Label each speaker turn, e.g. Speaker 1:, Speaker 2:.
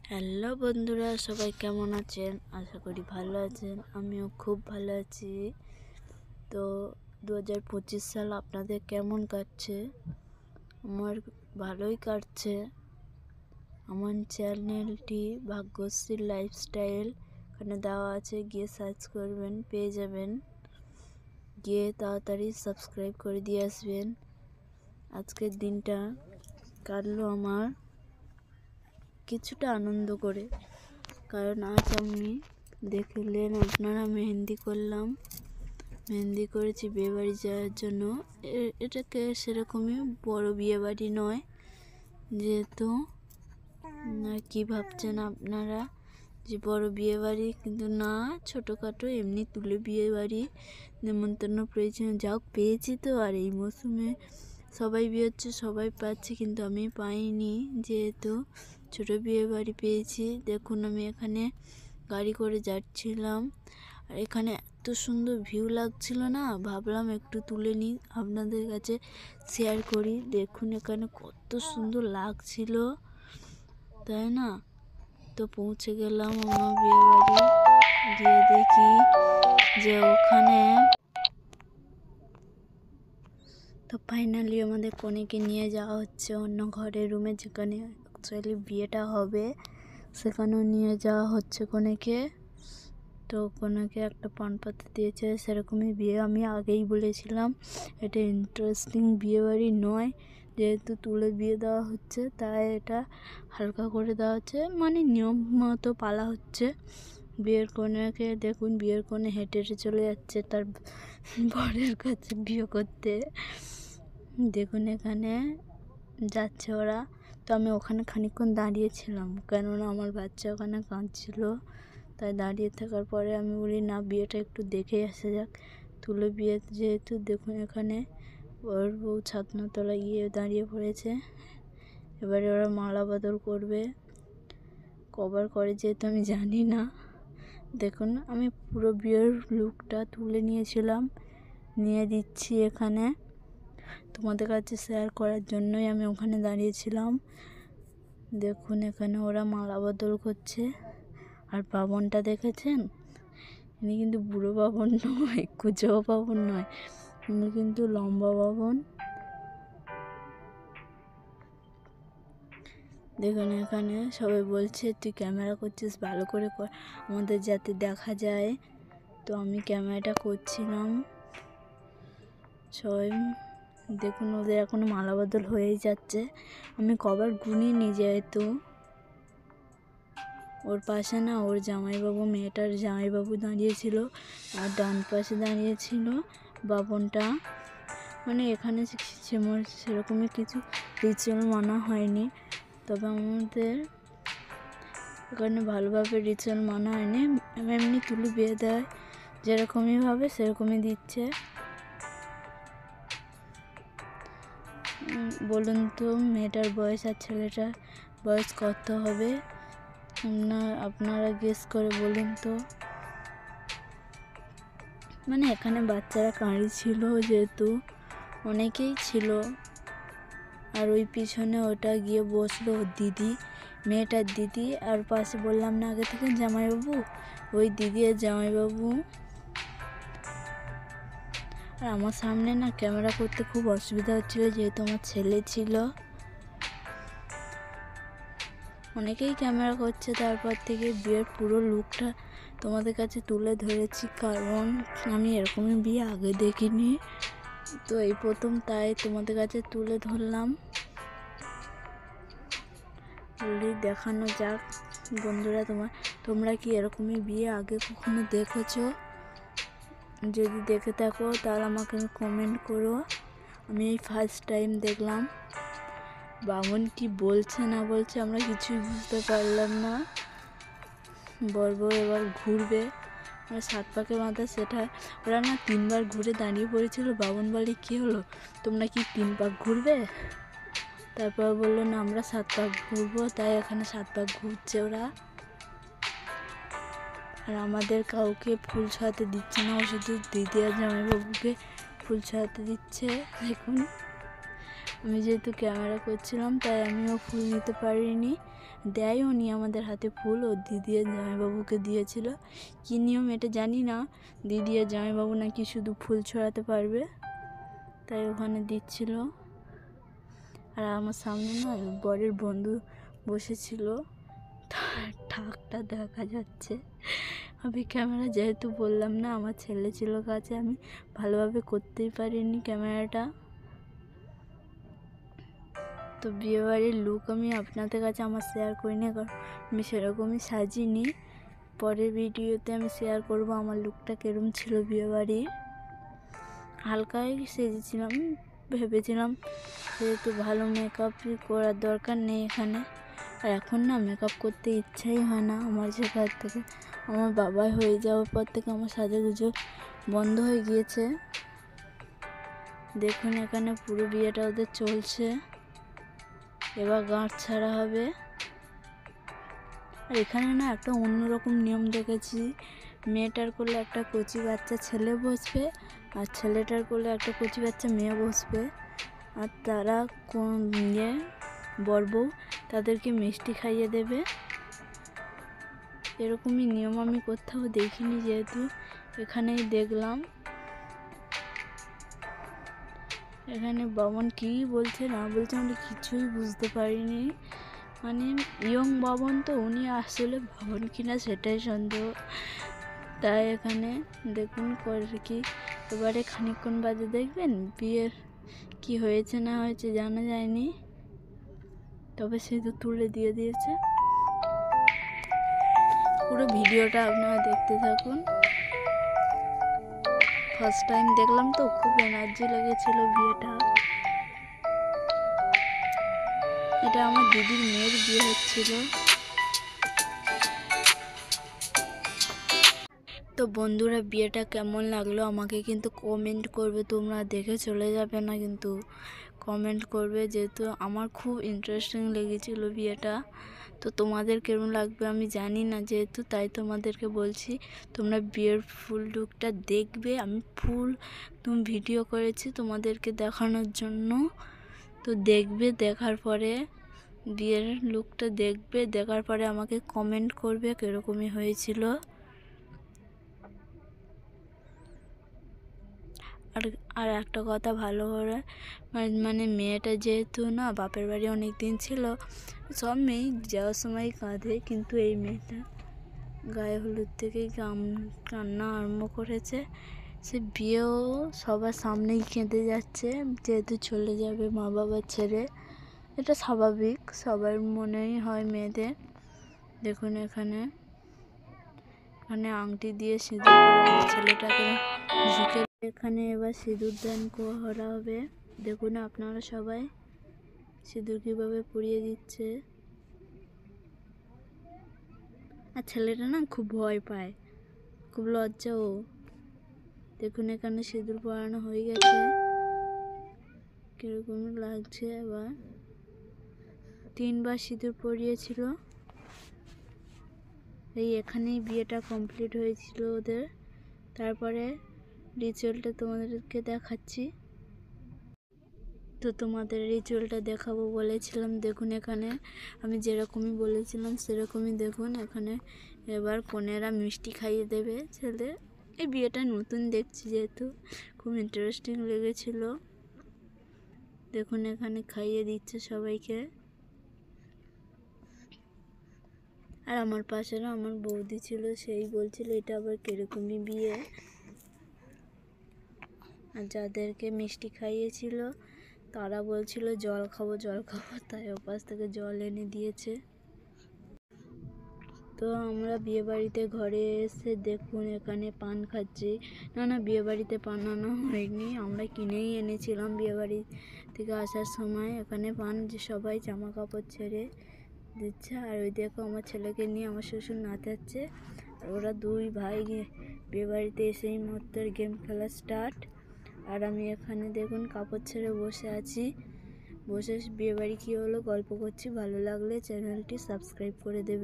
Speaker 1: Hello বন্ধুরা, সবাই কেমন আছেন? আশা করি ভালো আছেন। আমিও খুব ভালো আছি। তো 2025 সাল আপনাদের কেমন কাটছে? আমার ভালোই কাটছে। আমার চ্যানেলটি ভাগ্যশ্রী লাইফস্টাইল এখানে দেওয়া আছে, গিয়ে সার্চ করবেন, পেয়ে যাবেন। গিয়ে তাড়াতাড়ি সাবস্ক্রাইব করে দিয়ে আসবেন। আজকের দিনটা কাটলো আমার কিছুটা আনন্দ করে, কারণ আজ আমি দেখলেন আপনারা মেহেন্দি করলাম। মেহেন্দি করেছি বিয়েবাড়ি যাওয়ার জন্য। এটাকে সেরকমই বড় বিয়েবাড়ি নয়, যেহেতু কি ভাবছেন আপনারা যে বড় বিয়েবাড়ি, কিন্তু না, ছোটোখাটো এমনি তুলে বিয়েবাড়ি। নেমন্তন্ন প্রয়োজন যাও পেয়েছি তো। আর এই মৌসুমে সবাই বিয়ে হচ্ছে, সবাই পাচ্ছে, কিন্তু আমি পাইনি, যেহেতু ছোটো বিয়েবাড়ি পেয়েছি। দেখুন আমি এখানে গাড়ি করে যাচ্ছিলাম, আর এখানে এত সুন্দর ভিউ লাগছিল না, ভাবলাম একটু তুলে নিই, আপনাদের কাছে শেয়ার করি। দেখুন এখানে কত সুন্দর লাগছিল, তাই না? তো পৌঁছে গেলাম আমার বিয়েবাড়ি। গিয়ে দেখি যে ওখানে তো ফাইনালি আমাদের কনেকে নিয়ে যাওয়া হচ্ছে অন্য ঘরের রুমে, যেখানে অ্যাকচুয়ালি বিয়েটা হবে, সেখানেও নিয়ে যাওয়া হচ্ছে কনেকে। তো কনেকে একটা পানপাতা দিয়েছে, সেরকমই বিয়ে। আমি আগেই বলেছিলাম এটা ইন্টারেস্টিং বিয়েবাড়ি নয়, যেহেতু তুলে বিয়ে দেওয়া হচ্ছে, তাই এটা হালকা করে দেওয়া হচ্ছে, মানে নিয়ম মতো পালা হচ্ছে। বিয়ের কনেকে দেখুন, বিয়ের কনে হেঁটে হেঁটে চলে যাচ্ছে তার বরের কাছে বিয়ে করতে। দেখুন এখানে যাচ্ছে ওরা। তো আমি ওখানে খানিকক্ষণ দাঁড়িয়েছিলাম, কেননা আমার বাচ্চা ওখানে কাঁদছিল, তাই দাঁড়িয়ে থাকার পরে আমি বলি না, বিয়েটা একটু দেখে আসা যাক, তুলে বিয়ে যেহেতু। দেখুন এখানে ওর বউ ছাতনাতলা গিয়ে দাঁড়িয়ে পড়েছে। এবারে ওরা মালা বদল করবে, কবার করে যেহেতু আমি জানি না। দেখুন আমি পুরো বিয়ের লুকটা তুলে নিয়েছিলাম, নিয়ে দিচ্ছি এখানে তোমাদের কাছে শেয়ার করার জন্যই আমি ওখানে দাঁড়িয়েছিলাম। দেখুন এখানে ওরা মালা বদল করছে। আর বাবনটা দেখেছেন? ইনি কিন্তু বুড়ো বাবন নয়, কুচো বাবন নয়, ইনি কিন্তু লম্বা বাবন। দেখুন এখানে সবাই বলছে তুই ক্যামেরা করছিস, ভালো করে কর, আমাদের যাতে দেখা যায়। তো আমি ক্যামেরাটা করছিলাম। সবাই দেখুন ওদের এখনো মালা বদল হয়েই যাচ্ছে। আমি কবার গুনিনি, যেহেতু ওর পাশে না ওর জামাইবাবু, মেয়েটার জামাইবাবু দাঁড়িয়েছিল, আর ডান পাশে দাঁড়িয়েছিল বাবনটা। মানে এখানে সেরকমই কিছু রিচুয়াল মানা হয়নি, তবে আমাদের এখানে ভালোভাবে রিচুয়াল মানা হয়নি, এমনি তুলে বিয়ে দেয় যেরকমই ভাবে সেরকমই দিচ্ছে। বলুন তো মেয়েটার বয়স আর ছেলেটার বয়স কত হবে? আপনারা গেস করে বলুন তো। মানে এখানে বাচ্চারা কাঁদছিল, যেহেতু অনেকেই ছিল। আর ওই পিছনে ওটা গিয়ে বসলো ওর দিদি, মেয়েটার দিদি। আর পাশে বললাম না আগে থেকে জামাইবাবু, ওই দিদি আর জামাইবাবু। আর আমার সামনে না ক্যামেরা করতে খুব অসুবিধা হচ্ছিলো, যেহেতু আমার ছেলে ছিল। অনেকেই ক্যামেরা করছে, তারপর থেকে বিয়ের পুরো লুকটা তোমাদের কাছে তুলে ধরেছি, কারণ আমি এরকমই বিয়ে আগে দেখিনি, তো এই প্রথম, তাই তোমাদের কাছে তুলে ধরলাম। বলি দেখানো যাক বন্ধুরা, তোমরা কি এরকমই বিয়ে আগে কখনো দেখেছো? যদি দেখে থাকো তাহলে আমাকে কমেন্ট করো। আমি এই ফার্স্ট টাইম দেখলাম। বামন কি বলছে না বলছে আমরা কিছুই বুঝতে পারলাম না। বর এবার ঘুরবে, আর 7 পাকে বাঁধা, সেটা ওরা না 3 বার ঘুরে দাঁড়িয়ে পড়েছিল। বামন বলে কী হলো, তোমরা কি 3 পাক ঘুরবে? তারপর বললো না আমরা 7 পাক ঘুরবো, তাই এখানে 7 পাক ঘুরছে ওরা। আর আমাদের কাউকে ফুল ছোঁয়াতে দিচ্ছে না, ও শুধু দিদি আর জামাইবাবুকে ফুল ছোঁয়াতে দিচ্ছে। দেখুন আমি যেহেতু ক্যামেরা করছিলাম তাই আমিও ফুল নিতে পারিনি, দেয়ও নি আমাদের হাতে ফুল। ও দিদি আর জামাইবাবুকে দিয়েছিল। কী নিয়ম এটা জানি না, দিদি আর জামাইবাবু নাকি শুধু ফুল ছড়াতে পারবে, তাই ওখানে দিচ্ছিল। আর আমার সামনে না বরের বন্ধু বসেছিল, তার ঠাকটা দেখা যাচ্ছে। আমি ক্যামেরা যেহেতু বললাম না আমার ছেলে ছিল কাছে, আমি ভালোভাবে করতেই পারিনি ক্যামেরাটা। তো বিয়েবাড়ির লুক আমি আপনাদের কাছে আমার শেয়ার করিনি, কারণ আমি সেরকমই সাজিনি। পরের ভিডিওতে আমি শেয়ার করব আমার লুকটা কীরকম ছিল বিয়েবাড়ির। হালকাই সেজেছিলাম, ভেবেছিলাম যেহেতু ভালো মেকআপ করার দরকার নেই এখানে। আর এখন না মেকআপ করতে ইচ্ছাই হয় না আমার জায়গার থেকে। আমার বাবাই হয়ে যাওয়ার পর থেকে আমার সাজুগুজো বন্ধ হয়ে গিয়েছে। দেখুন এখানে পুরো বিয়েটা ওদের চলছে, এবার গাঁট ছাড়া হবে। আর এখানে না একটা অন্যরকম নিয়ম দেখেছি, মেয়েটার কোলে একটা কচি বাচ্চা ছেলে বসবে আর ছেলেটার কোলে একটা কচি বাচ্চা মেয়ে বসবে। আর তারা কোন বর বউ তাদেরকে মিষ্টি খাইয়ে দেবে। এরকমই নিয়ম আমি কোথাও দেখিনি, যেহেতু এখানেই দেখলাম। এখানে বামন কী বলছে না বলছে আমি কিছুই বুঝতে পারিনি। মানে ইয়ং বামন তো, উনি আসলে বামন কিনা সেটাই সন্দেহ। তাই এখানে দেখুন করে কি, এবারে খানিকক্ষণ বাদে দেখবেন বিয়ের কি হয়েছে না হয়েছে জানা যায়নি, তবে সেটা তুলে দিয়ে দিয়েছে। পুরো ভিডিওটা আপনারা দেখতে থাকুন। ফার্স্ট টাইম দেখলাম তো খুব এনার্জি লেগেছিল বিয়েটা। এটা আমার দিদির মেয়ের বিয়ে হচ্ছিল। তো বন্ধুরা বিয়েটা কেমন লাগলো আমাকে কিন্তু কমেন্ট করবে, তোমরা দেখে চলে যাবে না, কিন্তু কমেন্ট করবে, যেহেতু আমার খুব ইন্টারেস্টিং লেগেছিল বিয়েটা। তো তোমাদের কেমন লাগবে আমি জানি না, যেহেতু তাই তোমাদেরকে বলছি তোমরা বিয়ের ফুল লুকটা দেখবে। আমি ফুল ভিডিও করেছি তোমাদেরকে দেখানোর জন্য। তো দেখবে, দেখার পরে বিয়ের লুকটা দেখবে, দেখার পরে আমাকে কমেন্ট করবে কীরকমই হয়েছিল। আর একটা কথা ভালো করে, মানে মেয়েটা যেহেতু না বাপের বাড়ি অনেক দিন ছিল, সব মেয়ে যাওয়ার সময় কাঁদে, কিন্তু এই মেয়েটা গায়ে হলুদ থেকেই কান্না আরম্ভ করেছে। সে বিয়েও সবার সামনেই কেঁদে যাচ্ছে, যেহেতু চলে যাবে মা বাবা ছেড়ে। এটা স্বাভাবিক, সবার মনেই হয় মেয়েদের। দেখুন এখানে আংটি দিয়ে সিঁদুর ছেলেটাকে ঝুঁকে, এখানে এবার সিঁদুর দান করা হবে। দেখুন আপনারা সবাই সিঁদুর কীভাবে পরিয়ে দিচ্ছে। আর ছেলেটা না খুব ভয় পায়, খুব লজ্জা ও। দেখুন এখানে সিঁদুর পরানো হয়ে গেছে, কীরকম লাগছে। এবার 3বার সিঁদুর পরিয়েছিল। এখানেই বিয়েটা কমপ্লিট হয়েছিল ওদের। তারপরে রিচুয়ালটা তোমাদেরকে দেখাচ্ছি। তো তোমাদের রিচুয়ালটা দেখাবো বলেছিলাম, দেখুন এখানে আমি যেরকমই বলেছিলাম সেরকমই। দেখুন এখানে এবার কনেরা মিষ্টি খাইয়ে দেবে ছেলে। এই বিয়েটা নতুন দেখছি যেহেতু খুব ইন্টারেস্টিং লেগেছিল। দেখুন এখানে খাইয়ে দিচ্ছে সবাইকে। আর আমার পাশে না আমার বৌদি ছিল, সেই বলছিল এটা আবার কীরকমই বিয়ে। আর যাদেরকে মিষ্টি খাইয়েছিল তারা বলছিল জল খাবো জল খাবো, তাই ওপাশ থেকে জল এনে দিয়েছে। তো আমরা বিয়েবাড়িতে ঘরে এসে দেখুন এখানে পান খাচ্ছি। না বিয়েবাড়িতে পান আনা হয়নি, আমরা কিনেই এনেছিলাম বিয়েবাড়ি থেকে আসার সময়। এখানে পান যে সবাই জামা কাপড় ছেড়ে দিচ্ছে। আর ওই দেখো আমার ছেলেকে নিয়ে আমার শ্বশুর নাচাচ্ছে। আর ওরা 2 ভাই বিয়েবাড়িতে এসেই মুহূর্তে গেম খেলা স্টার্ট। আর আমি এখানে দেখুন কাপড় ছেড়ে বসে আছি, বসে বিয়েবাড়ি কী হলো গল্প করছি। ভালো লাগলে চ্যানেলটি সাবস্ক্রাইব করে দেবে।